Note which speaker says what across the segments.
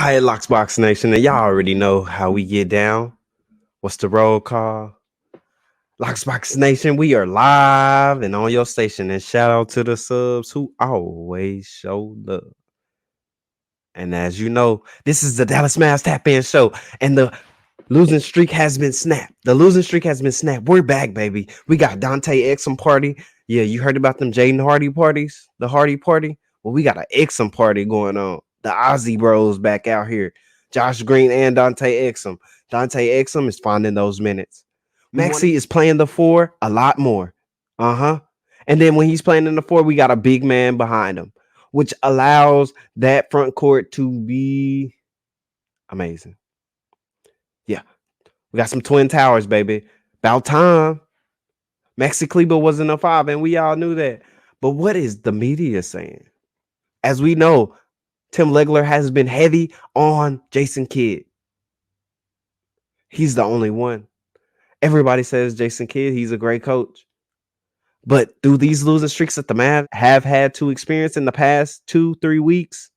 Speaker 1: Hi, Locksbox Nation, and y'all already know how we get down. What's the roll call? Locksbox Nation, we are live and on your station. And shout out to the subs who always show love. And as you know, this is the Dallas Mavs Tap In Show, and the losing streak has been snapped. The losing streak has been snapped. We're back, baby. We got Dante Exum party. Yeah, you heard about them Jaden Hardy parties, the Hardy party. Well, we got an Exum party going on. The Aussie Bros back out here. Josh Green and Dante Exum. Dante Exum is finding those minutes. Maxey is playing the four a lot more. And then when he's playing in the four, we got a big man behind him, which allows that front court to be amazing. Yeah. We got some twin towers, baby. About time. Maxi Kleber wasn't a five, and we all knew that. But what is the media saying? As we know, Tim Legler has been heavy on Jason Kidd. He's the only one. Everybody says Jason Kidd, he's a great coach. But through these losing streaks that the Mavs have had to experience in the past 2-3 weeks,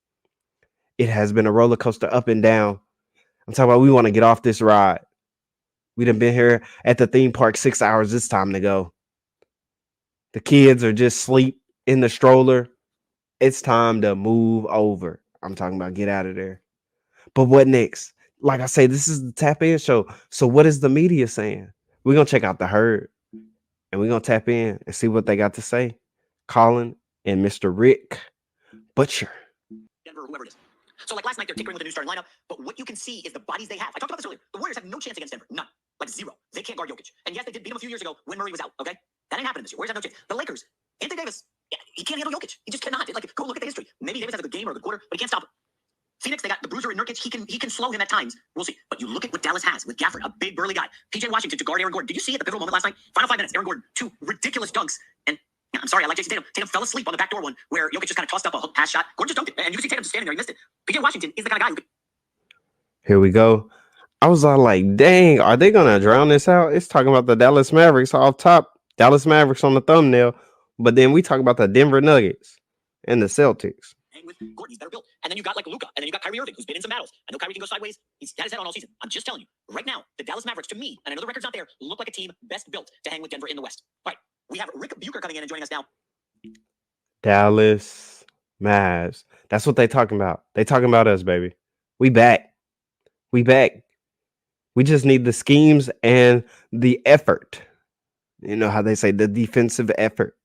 Speaker 1: it has been a roller coaster up and down. I'm talking about we want to get off this ride. We done been here at the theme park 6 hours. It's time to go. The kids are just asleep in the stroller. It's time to move over. I'm talking about get out of there. But what next? Like I say, this is the Tap In Show. So what is the media saying? We're going to check out the herd. And we're going to tap in and see what they got to say. Colin and Mr. Rick Butcher.
Speaker 2: Denver, whoever it is. So, like last night, they're tinkering with a new starting lineup, but what you can see is the bodies they have. I talked about this earlier. The Warriors have no chance against Denver. None. Like zero. They can't guard Jokic. And yes, they did beat him a few years ago when Murray was out, okay? That ain't happening this year. Warriors have no chance. The Lakers, Anthony Davis, he can't handle Jokic. He just cannot. Like, go look at the history. Maybe Davis has a good game or a good quarter, but he can't stop him. Phoenix, they got the bruiser and Nurkic. He can slow him at times. We'll see. But you look at what Dallas has with Gafford, a big burly guy. PJ Washington to guard Aaron Gordon. Did you see at the pivotal moment last night? Final 5 minutes, Aaron Gordon, 2 ridiculous dunks. And I'm sorry, I like Jason Tatum. Tatum fell asleep on the backdoor one where Jokic just kind of tossed up a hook pass shot. Gordon just dunked it. And you can see Tatum just standing there. He missed it. PJ Washington is the kind of guy who could.
Speaker 1: Here we go. I was all like, dang, are they going to drown this out? It's talking about the Dallas Mavericks off top. Dallas Mavericks on the thumbnail. But then we talk about the Denver Nuggets and the Celtics.
Speaker 2: With Gordon, he's better built. And then you got like Luka. And then you got Kyrie Irving, who's been in some battles. I know Kyrie can go sideways. He's had his head on all season. I'm just telling you, right now, the Dallas Mavericks, to me, and I know the record's not there, look like a team best built to hang with Denver in the West. All right, we have Rick Bucher coming in and joining us now.
Speaker 1: Dallas Mavs. That's what they talking about. They talking about us, baby. We back. We back. We just need the schemes and the effort. You know how they say the defensive effort.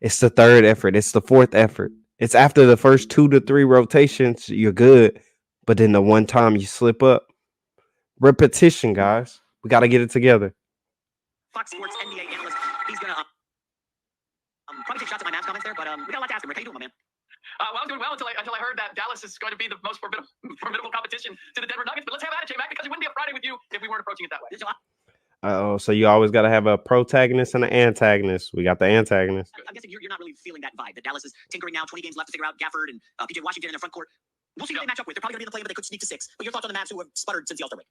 Speaker 1: It's the third effort. It's the fourth effort. It's after the first 2 to 3 rotations, you're good. But then the one time you slip up. Repetition, guys. We got to get it together.
Speaker 2: Fox Sports NBA analyst. He's going to probably take shots at my Mavs comments there, but we got a lot to ask him. Rick, how you doing, my man?
Speaker 3: Well, I'm doing well until I heard that Dallas is going to be the most formidable competition to the Denver Nuggets. But let's have at it, J-Mac, because it wouldn't be a Friday with you if we weren't approaching it that way.
Speaker 1: So you always got to have a protagonist and an antagonist. We got the antagonist.
Speaker 2: I'm guessing you're not really feeling that vibe. That Dallas is tinkering now, 20 games left to figure out Gafford and PJ Washington in their front court. We'll see who they match up with. They're probably going to be in the play, but they could sneak to 6. But your thoughts on the Mavs who have sputtered since the All-Star break?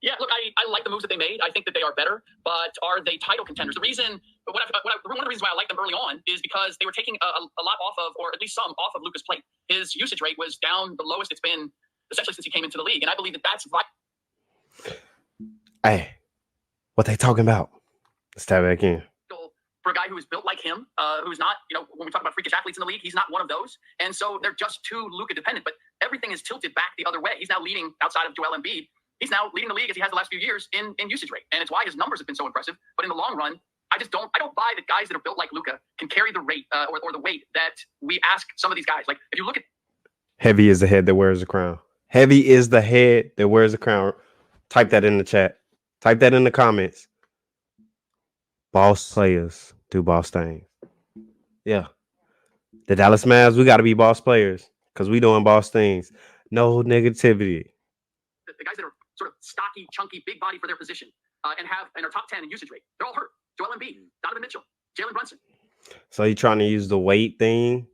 Speaker 3: Yeah, look, I like the moves that they made. I think that they are better, but are they title contenders? The reason, one of the reasons why I like them early on is because they were taking a lot off of, or at least some off of Luka's plate. His usage rate was down the lowest it's been essentially since he came into the league, and I believe that that's right.
Speaker 1: Hey, what they talking about? Let's tap back in.
Speaker 3: For a guy who is built like him, who's not, when we talk about freakish athletes in the league, he's not one of those. And so they're just too Luka dependent, but everything is tilted back the other way. He's now leading outside of Joel Embiid. He's now leading the league as he has the last few years in usage rate. And it's why his numbers have been so impressive. But in the long run, I don't buy that guys that are built like Luka can carry the rate or the weight that we ask some of these guys. Like if you look at.
Speaker 1: Heavy is the head that wears the crown. Heavy is the head that wears the crown. Type that in the chat. Type that in the comments. Boss players do boss things. Yeah. The Dallas Mavs, we got to be boss players because we doing boss things. No negativity.
Speaker 3: The guys that are sort of stocky, chunky, big body for their position and are top 10 in usage rate, they're all hurt. Joel Embiid, Donovan Mitchell, Jalen Brunson.
Speaker 1: So you trying to use the weight thing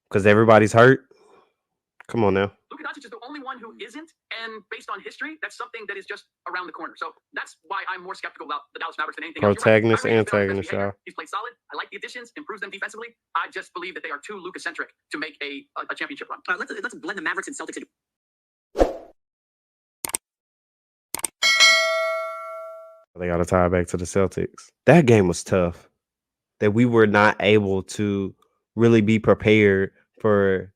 Speaker 1: because everybody's hurt? Come on now.
Speaker 3: Luka Dončić is the only one who isn't, and based on history, that's something that is just around the corner. So that's why I'm more skeptical about the Dallas Mavericks than anything else.
Speaker 1: Protagonist, antagonist, y'all.
Speaker 3: He's played solid. I like the additions, improves them defensively. I just believe that they are too Luka-centric to make a championship run.
Speaker 2: Let's blend the Mavericks and Celtics into
Speaker 1: They got to tie it back to the Celtics. That game was tough. That we were not able to really be prepared for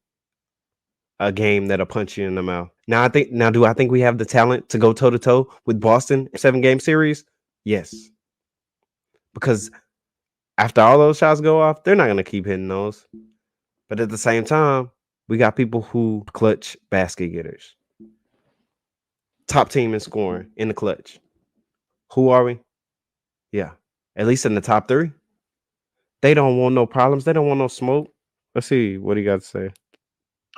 Speaker 1: a game that'll punch you in the mouth. Now, do I think we have the talent to go toe to toe with Boston 7-game series? Yes. Because after all those shots go off, they're not going to keep hitting those. But at the same time, we got people who clutch basket getters. Top team in scoring in the clutch. Who are we? Yeah. At least in the top 3. They don't want no problems. They don't want no smoke. Let's see. What do you got to say?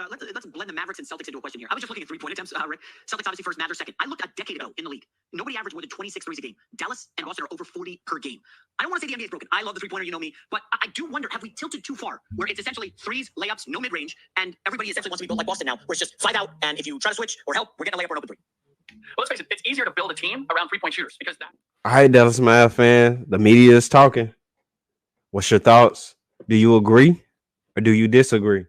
Speaker 2: Let's blend the Mavericks and Celtics into a question here. I was just looking at three-point attempts, Rick. Celtics obviously first, Mavericks second. I looked a decade ago in the league. Nobody averaged more than 26 threes a game. Dallas and Boston are over 40 per game. I don't want to say the NBA is broken. I love the three-pointer, you know me. But I do wonder, have we tilted too far where it's essentially threes, layups, no mid-range, and everybody essentially wants to be built like Boston now, where it's just 5 out, and if you try to switch or help, we're getting a layup or an open three.
Speaker 3: Well, let's face it, it's easier to build a team around three-point shooters because that.
Speaker 1: All right, Dallas Mav fan. The media is talking. What's your thoughts? Do you agree or do you disagree?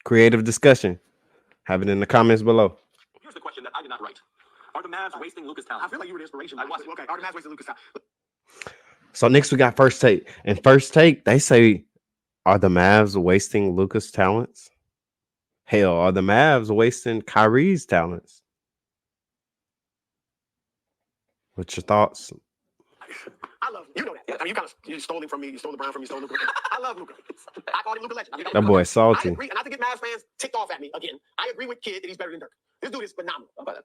Speaker 1: Creative discussion. Have it in the comments below.
Speaker 4: Here's the question that I did not write. Are the Mavs wasting Luka's talent? I feel like you were the inspiration. I was. Okay. Are the Mavs wasting Luka's talent?
Speaker 1: So next we got First Take. And First Take, they say, are the Mavs wasting Luka's talents? Hell, are the Mavs wasting Kyrie's talents? What's your thoughts?
Speaker 4: I love you know that. I mean, you stole him from me. You stole LeBron from me. You stole Luka. I love Luka. I call him Luka Legend.
Speaker 1: That boy's salty.
Speaker 4: I agree, and not to get Mavs fans ticked off at me again. I agree with Kid that he's better than Dirk. This dude is phenomenal. But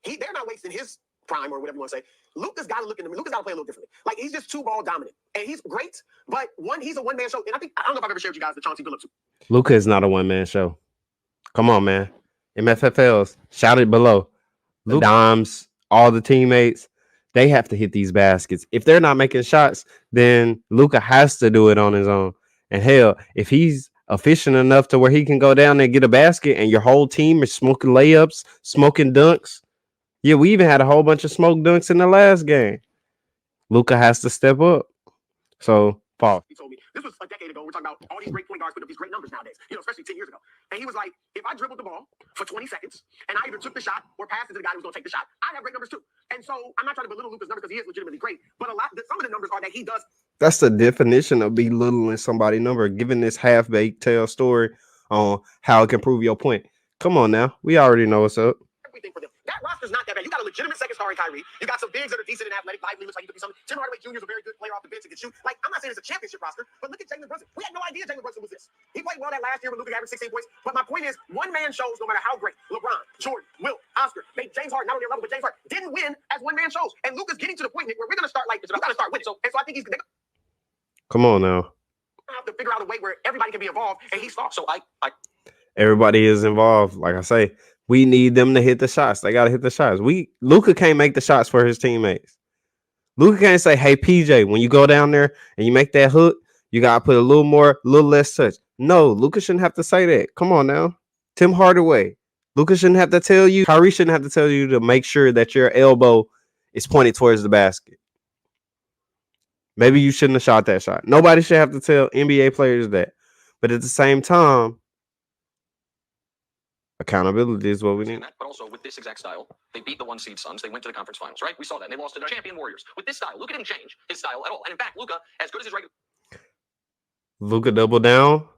Speaker 4: they're not wasting his prime or whatever you want to say. Luka's got to look in the Luka's got to play a little differently. Like he's just 2-ball dominant, and he's great. But he's a one-man show. And I don't know if I've ever shared with you guys the Chauncey Billups.
Speaker 1: Luka is not a one-man show. Come on, man. MFFLs, shout it below. Luka, Dimes, all the teammates. They have to hit these baskets. If they're not making shots, then Luka has to do it on his own. And hell, if he's efficient enough to where he can go down there and get a basket and your whole team is smoking layups, smoking dunks. Yeah, we even had a whole bunch of smoke dunks in the last game. Luka has to step up. So, Paul.
Speaker 4: He told me, this was a decade ago. We're talking about all these great point guards put up these great numbers nowadays, especially 10 years ago. And he was like, if I dribbled the ball for 20 seconds and I either took the shot or passed it to the guy who was going to take the shot, I'd have great numbers too. And so I'm not trying to belittle Luka's numbers because he is legitimately great, but some of the numbers are that he does.
Speaker 1: That's the definition of belittling somebody's number, giving this half-baked tale story on how it can prove your point. Come on now. We already know what's up.
Speaker 4: Everything for them. That roster's not that bad. You got a legitimate second star in Kyrie. You got some bigs that are decent and athletic. Lively looks like you could be something. Tim Hardaway Jr. is a very good player off the bench and can shoot. Like, I'm not saying it's a championship roster, but look at Jalen Brunson. We had no idea Jalen Brunson was this. He played well that last year when Luka averaged 16 points. But my point is, one-man shows, no matter how great, LeBron, Jordan, Wilt, Oscar, made James Harden, not on their level, but James Harden didn't win as one-man shows. And Luka's getting to the point where we're going to start, like, we got to start winning. So I think he's going to
Speaker 1: Come on now.
Speaker 4: have to figure out a way where everybody can be involved, and he's lost. So
Speaker 1: Everybody is involved. Like I say, we need them to hit the shots. They got to hit the shots. Luka can't make the shots for his teammates. Luka can't say, hey, PJ, when you go down there and you make that hook, you got to put a little less touch. No, Luka shouldn't have to say that. Come on now. Tim Hardaway. Luka shouldn't have to tell you. Kyrie shouldn't have to tell you to make sure that your elbow is pointed towards the basket. Maybe you shouldn't have shot that shot. Nobody should have to tell NBA players that. But at the same time, accountability is what we need.
Speaker 5: But also with this exact style, they beat the 1-seed Suns. They went to the conference finals, right? We saw that. And they lost to the champion Warriors. With this style, Luka didn't change his style at all. And in fact, Luka, as good as his regular.
Speaker 1: Luka doubled down,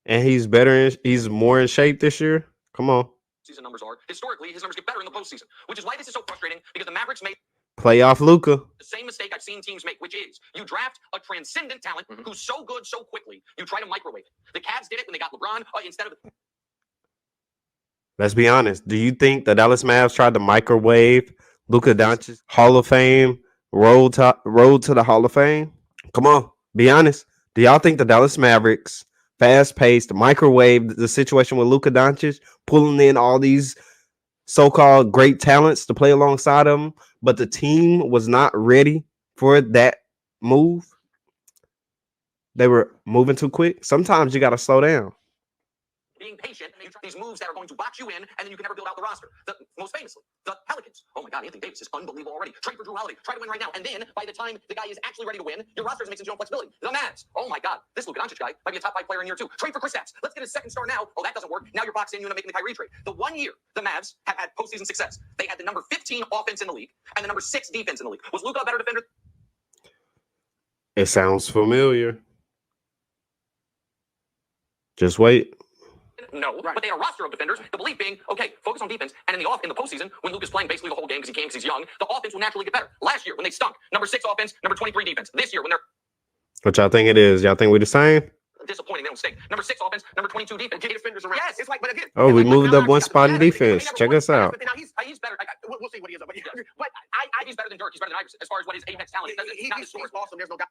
Speaker 1: and he's better. He's more in shape this year. Come on.
Speaker 5: Season numbers are historically his numbers get better in the postseason, which is why this is so frustrating because the Mavericks made
Speaker 1: Playoff Luka.
Speaker 5: the same mistake I've seen teams make, which is you draft a transcendent talent who's so good so quickly, you try to microwave it. The Cavs did it when they got LeBron instead of.
Speaker 1: Let's be honest. Do you think the Dallas Mavs tried to microwave Luka Dončić Hall of Fame road to the Hall of Fame? Come on, be honest. Do y'all think the Dallas Mavericks fast-paced microwave the situation with Luka Dončić, pulling in all these so-called great talents to play alongside him, but the team was not ready for that move? They were moving too quick. Sometimes you got to slow down.
Speaker 2: being patient, these moves that are going to box you in, and then you can never build out the roster. Most famously, the Pelicans. Oh my God, Anthony Davis is unbelievable already. Trade for Drew Holiday. Try to win right now. And then by the time the guy is actually ready to win, your roster is mixing your own flexibility. The Mavs. Oh my God, this Luka Dončić guy might be a top 5 player in year 2. Trade for Kristaps. Let's get a second star now. Oh, that doesn't work. Now you're boxed in. You end up making the Kyrie trade. The 1 year the Mavs have had postseason success, they had the number 15 offense in the league and the number 6 defense in the league. Was Luka a better defender?
Speaker 1: It sounds familiar. Just wait.
Speaker 2: No, right. But they had a roster of defenders. The belief being, okay, focus on defense. And in the postseason, when Luka's playing basically the whole game because he can, because he's young, the offense will naturally get better. Last year, when they stunk, number 6 offense, number 23 defense. This year, when they're
Speaker 1: what y'all think it is? Y'all think we're the same?
Speaker 2: Disappointing, they don't stink. Number 6 offense, number 22 defense. Get defenders around. Yes, it's like, but again.
Speaker 1: Oh, we moved
Speaker 2: like,
Speaker 1: up one spot in defense. Check us out.
Speaker 2: But now he's better. We'll see what he is. But, but he's better than Dirk. He's better than Iverson as far as what his apex talent is. He's awesome. There's no guy.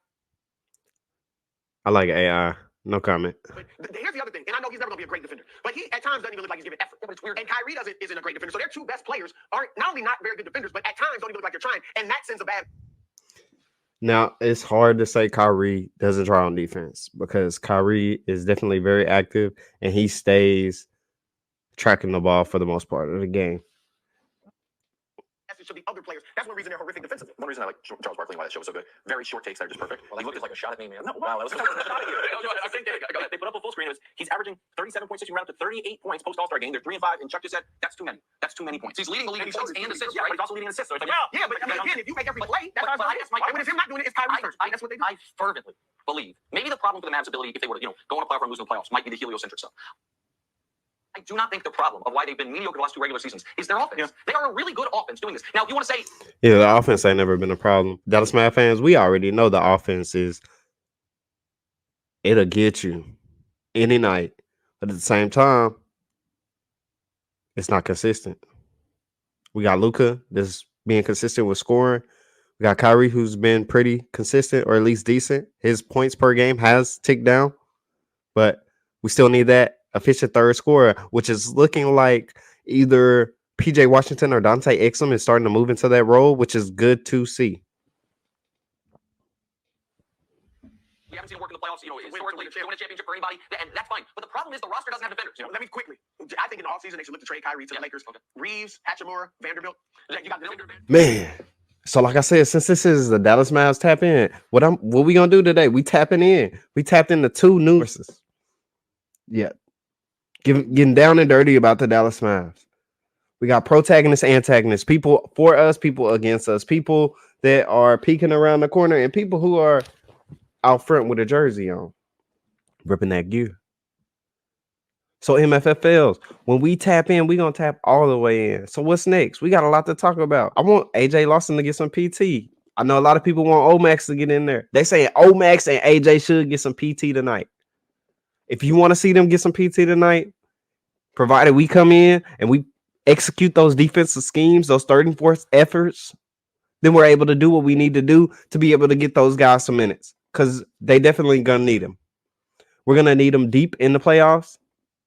Speaker 1: I like AI. No comment.
Speaker 4: But here's the other thing, and I know he's never going to be a great defender, but he at times doesn't even look like he's giving effort. But it's weird. And Kyrie isn't a great defender. So their 2 best players aren't not only not very good defenders, but at times don't even look like they're trying. And that sends a bad.
Speaker 1: Now, it's hard to say Kyrie doesn't try on defense because Kyrie is definitely very active and he stays tracking the ball for the most part of the game.
Speaker 4: To the other players. That's one reason they're horrific defensively.
Speaker 2: One reason I like Charles Barkley and why that show was so good. Very short takes that are just perfect. Well, he looked like a shot at me, man. No, wow, that was a shot at you. I think they put up a full screen. He's averaging 37.6. He ran up to 38 points post All-Star game. They're 3-5, and Chuck just said that's too many. That's too many points. He's leading the league in points and assists, right? But he's also leading in assists. So it's like,
Speaker 4: yeah, but I mean, again, if you make every play, that's why when it's him not doing it, it's Kyrie first. That's what they do.
Speaker 2: I fervently believe maybe the problem for the Mavs' ability, if they were to go on a playoff run, lose in the playoffs, might be the heliocentric stuff. I do not think the problem of why they've been mediocre the last 2 regular seasons is their offense. Yeah. They are a really good offense doing this. Now, if you want to say...
Speaker 1: Yeah, the offense ain't never been a problem. Dallas Mavs fans, we already know the offense is... It'll get you any night. But at the same time, it's not consistent. We got Luka that's being consistent with scoring. We got Kyrie who's been pretty consistent or at least decent. His points per game has ticked down. But we still need that efficient third scorer, which is looking like either PJ Washington or Dante Exum is starting to move into that role, which is good to see.
Speaker 2: We haven't seen it work in the playoffs, historically, to win a championship for anybody, and that's fine. But the problem is the roster doesn't have defenders.
Speaker 4: Let me quickly. I think in the offseason they should look to trade Kyrie to the Lakers. Okay. Reeves, Hachimura, Vanderbilt. You got
Speaker 1: man. So like I said, since this is the Dallas Mavs tap in, what we gonna do today? We tapping in. We tapped into 2 new sources. Yeah. Getting down and dirty about the Dallas Mavs. We got protagonists, antagonists, people for us, people against us, people that are peeking around the corner, and people who are out front with a jersey on, ripping that gear. So MFFLs, when we tap in, we gonna tap all the way in. So what's next? We got a lot to talk about. I want AJ Lawson to get some PT. I know a lot of people want Omax to get in there. They say Omax and AJ should get some PT tonight. If you want to see them get some PT tonight, provided we come in and we execute those defensive schemes, those third and fourth efforts, then we're able to do what we need to do to be able to get those guys some minutes because they definitely gonna need them. We're gonna need them deep in the playoffs.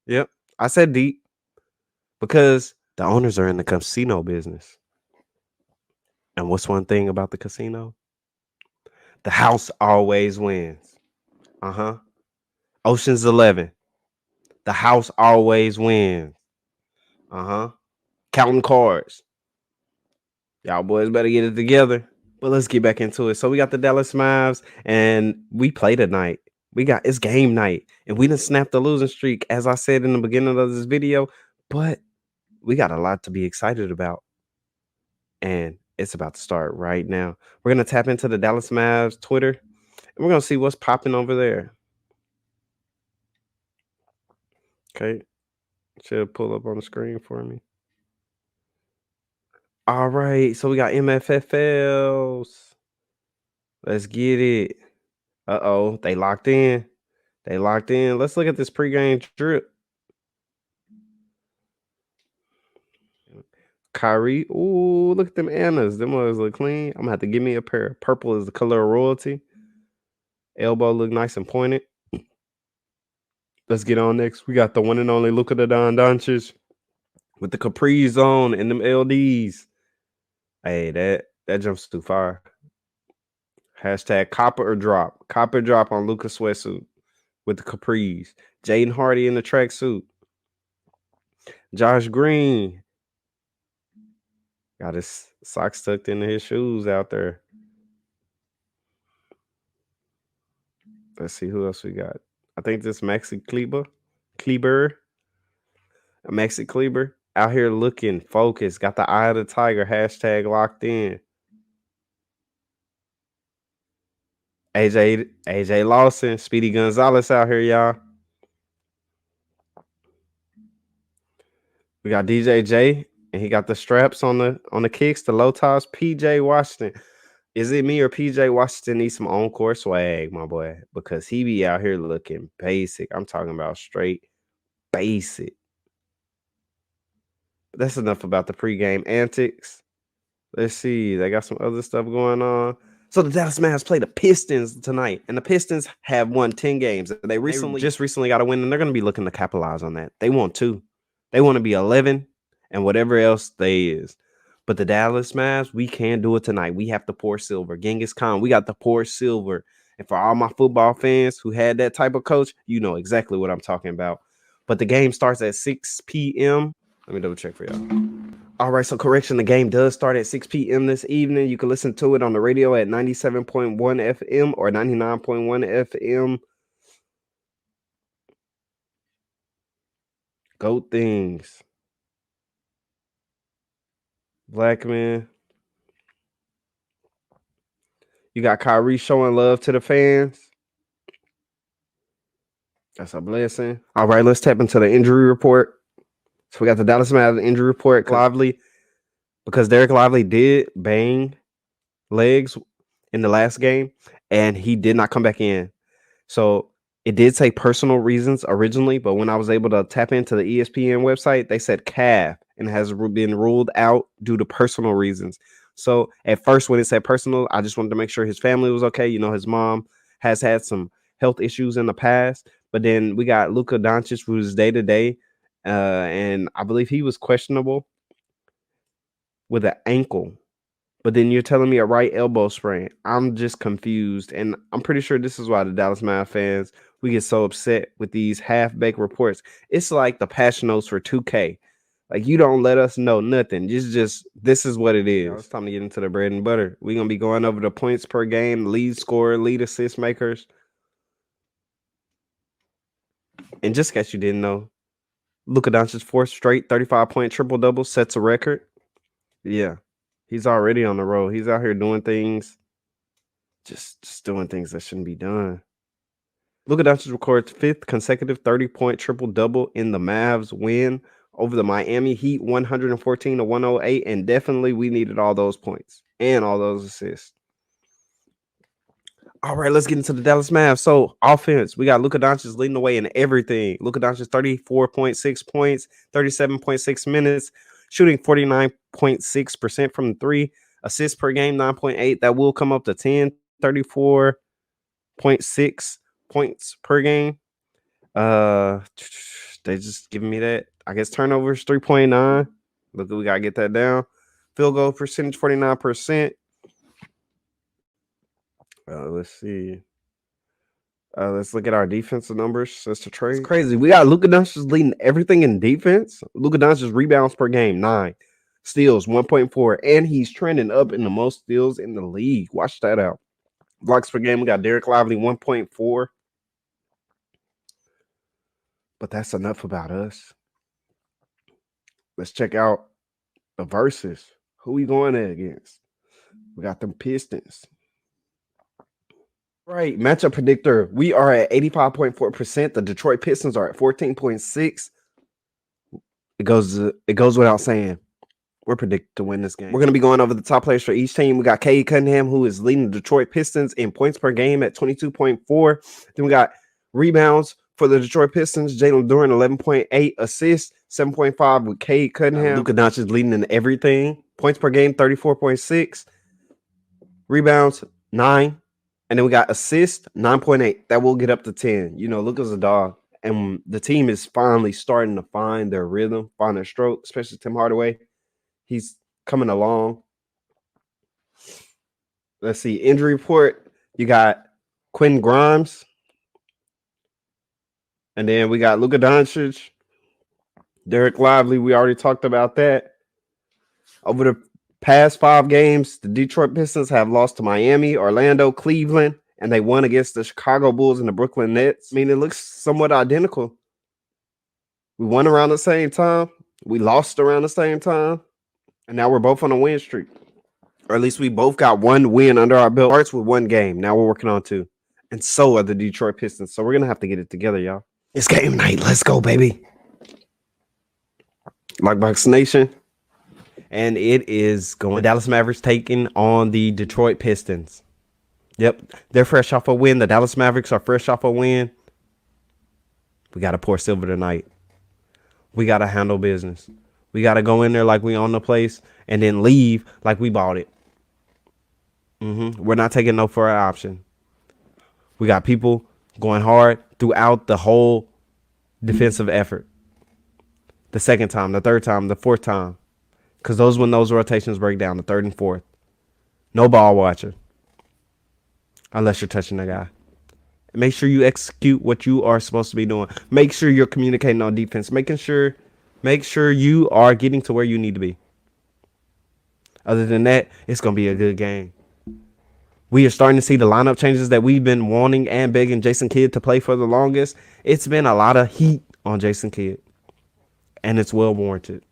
Speaker 1: Yep, I said deep because the owners are in the casino business. And what's one thing about the casino? The house always wins. Ocean's 11. The house always wins. Counting cards. Y'all boys better get it together. But let's get back into it. So we got the Dallas Mavs, and we play tonight. It's game night, and we done snapped the losing streak, as I said in the beginning of this video. But we got a lot to be excited about, and it's about to start right now. We're gonna tap into the Dallas Mavs Twitter, and we're gonna see what's popping over there. Okay, should pull up on the screen for me. All right, so we got MFFLs. Let's get it. Uh-oh, they locked in. Let's look at this pregame drip. Kyrie. Ooh, look at them Annas. Them ones look clean. I'm gonna have to give me a pair. Purple is the color of royalty. Elbow look nice and pointed. Let's get on next. We got the one and only Luka Dončić with the capris on and them LDs. Hey, that jumps too far. Hashtag copper or drop. Copper drop on Luka sweatsuit with the capris. Jaden Hardy in the tracksuit. Josh Green got his socks tucked into his shoes out there. Let's see who else we got. I think this Maxi Kleber, Maxi Kleber out here looking focused. Got the eye of the tiger. Hashtag locked in. AJ Lawson, Speedy Gonzalez out here, y'all. We got DJJ, and he got the straps on the kicks, the low tops. PJ Washington. Is it me or PJ Washington needs some on-court swag, my boy? Because he be out here looking basic. I'm talking about straight basic. But that's enough about the pregame antics. Let's see. They got some other stuff going on. So the Dallas Mavericks play the Pistons tonight, and the Pistons have won 10 games. They recently got a win, and they're going to be looking to capitalize on that. They want to. They want to be 11 and whatever else they is. But the Dallas Mavs, we can't do it tonight. We have to pour silver. Genghis Khan, we got to pour silver. And for all my football fans who had that type of coach, you know exactly what I'm talking about. But the game starts at 6 p.m. Let me double check for y'all. All right, so correction, the game does start at 6 p.m. this evening. You can listen to it on the radio at 97.1 FM or 99.1 FM. Go things. Blackman. You got Kyrie showing love to the fans. That's a blessing. All right, let's tap into the injury report. So we got the Dallas Mavericks injury report. Lively, because Derek Lively did bang legs in the last game, and he did not come back in. So it did say personal reasons originally, but when I was able to tap into the ESPN website, they said calf and has been ruled out due to personal reasons. So at first, when it said personal, I just wanted to make sure his family was okay. You know, his mom has had some health issues in the past, but then we got Luka Dončić, who's day to day, and I believe he was questionable with an ankle. But then you're telling me a right elbow sprain. I'm just confused. And I'm pretty sure this is why the Dallas Mavericks fans, we get so upset with these half-baked reports. It's like the patch notes for 2K. Like, you don't let us know nothing. Just this is what it is. It's time to get into the bread and butter. We're going to be going over the points per game, lead scorer, lead assist makers. And just in case you didn't know, Luka Dončić's fourth straight 35-point triple-double sets a record. Yeah. He's already on the road. He's out here doing things, just doing things that shouldn't be done. Luka Dončić records fifth consecutive 30-point triple-double in the Mavs win over the Miami Heat, 114-108, and definitely we needed all those points and all those assists. All right, let's get into the Dallas Mavs. So offense, we got Luka Dončić leading the way in everything. Luka Dončić 34.6 points, 37.6 minutes, shooting 49.6% from the three. Assists per game, 9.8. That will come up to 10, 34.6 points per game. They just giving me that. I guess turnovers, 3.9. Look, we got to get that down. Field goal percentage, 49%. Let's see. Let's look at our defensive numbers. That's the trade. It's crazy. We got Luka Dončić leading everything in defense. Luka Dončić rebounds per game, 9. Steals, 1.4. And he's trending up in the most steals in the league. Watch that out. Blocks per game, we got Derek Lively, 1.4. But that's enough about us. Let's check out the verses. Who we going against? We got them Pistons. Right, matchup predictor. We are at 85.4%. The Detroit Pistons are at 14.6. It goes without saying. We're predicted to win this game. We're going to be going over the top players for each team. We got Cade Cunningham, who is leading the Detroit Pistons in points per game at 22.4. Then we got rebounds for the Detroit Pistons. Jalen Duren, 11.8 assists, 7.5 with Cade Cunningham. Luka Dončić leading in everything. Points per game, 34.6. Rebounds, 9. And then we got assist, 9.8. That will get up to 10. You know, Luka's a dog. And the team is finally starting to find their rhythm, find their stroke, especially Tim Hardaway. He's coming along. Let's see. Injury report. You got Quentin Grimes. And then we got Luka Dončić. Derek Lively, we already talked about that. Over the past 5 games, the Detroit Pistons have lost to Miami, Orlando, Cleveland, and they won against the Chicago Bulls and the Brooklyn Nets. I mean, it looks somewhat identical. We won around the same time. We lost around the same time. And now we're both on a win streak. Or at least we both got one win under our belt. Starts with 1 game. Now we're working on 2. And so are the Detroit Pistons. So we're going to have to get it together, y'all. It's game night. Let's go, baby. Lockbox Nation. And it is going. The Dallas Mavericks taking on the Detroit Pistons. Yep. They're fresh off a win. The Dallas Mavericks are fresh off a win. We got to pour silver tonight. We got to handle business. We got to go in there like we own the place and then leave like we bought it. We're not taking no for an option. We got people going hard throughout the whole defensive effort. The second time, the third time, the fourth time. Because those when those rotations break down, the third and fourth. No ball watching. Unless you're touching the guy. Make sure you execute what you are supposed to be doing. Make sure you're communicating on defense. Make sure you are getting to where you need to be. Other than that, it's going to be a good game. We are starting to see the lineup changes that we've been wanting and begging Jason Kidd to play for the longest. It's been a lot of heat on Jason Kidd. And it's well warranted.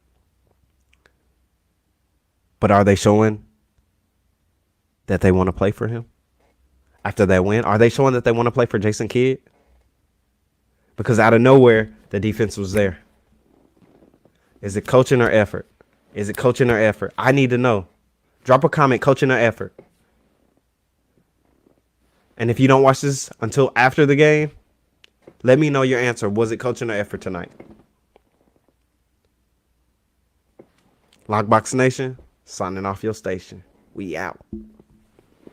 Speaker 1: But are they showing that they want to play for him? After that win, are they showing that they want to play for Jason Kidd? Because out of nowhere, the defense was there. Is it coaching or effort? Is it coaching or effort? I need to know. Drop a comment, coaching or effort. And if you don't watch this until after the game, let me know your answer. Was it coaching or effort tonight? Lockbox Nation, signing off your station. We out.